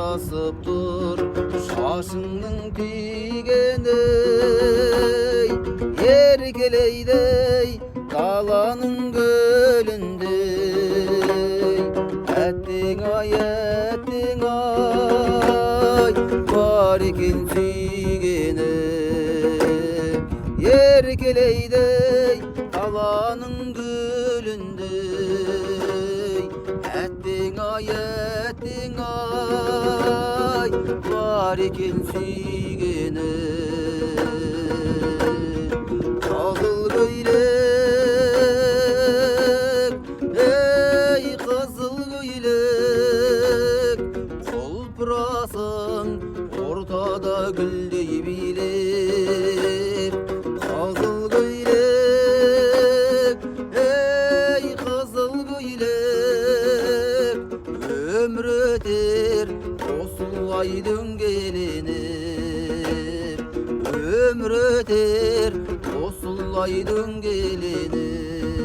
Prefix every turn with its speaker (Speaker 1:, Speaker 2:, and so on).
Speaker 1: жарасып тұр шашыңның түйгені еркелейдей даланың гүліндей әттең ай бар екен сүйгені еркелейдей даланың гүліндей әттең ай бар екен сүйгені қызыл көйлек ей қызыл көйлек құлпырасың ортада гүлдей билеп қызыл көйлек ей қызыл көйлек өмір өтер осылай дөңгеленіп өмір өтер осылай дөңгеленіп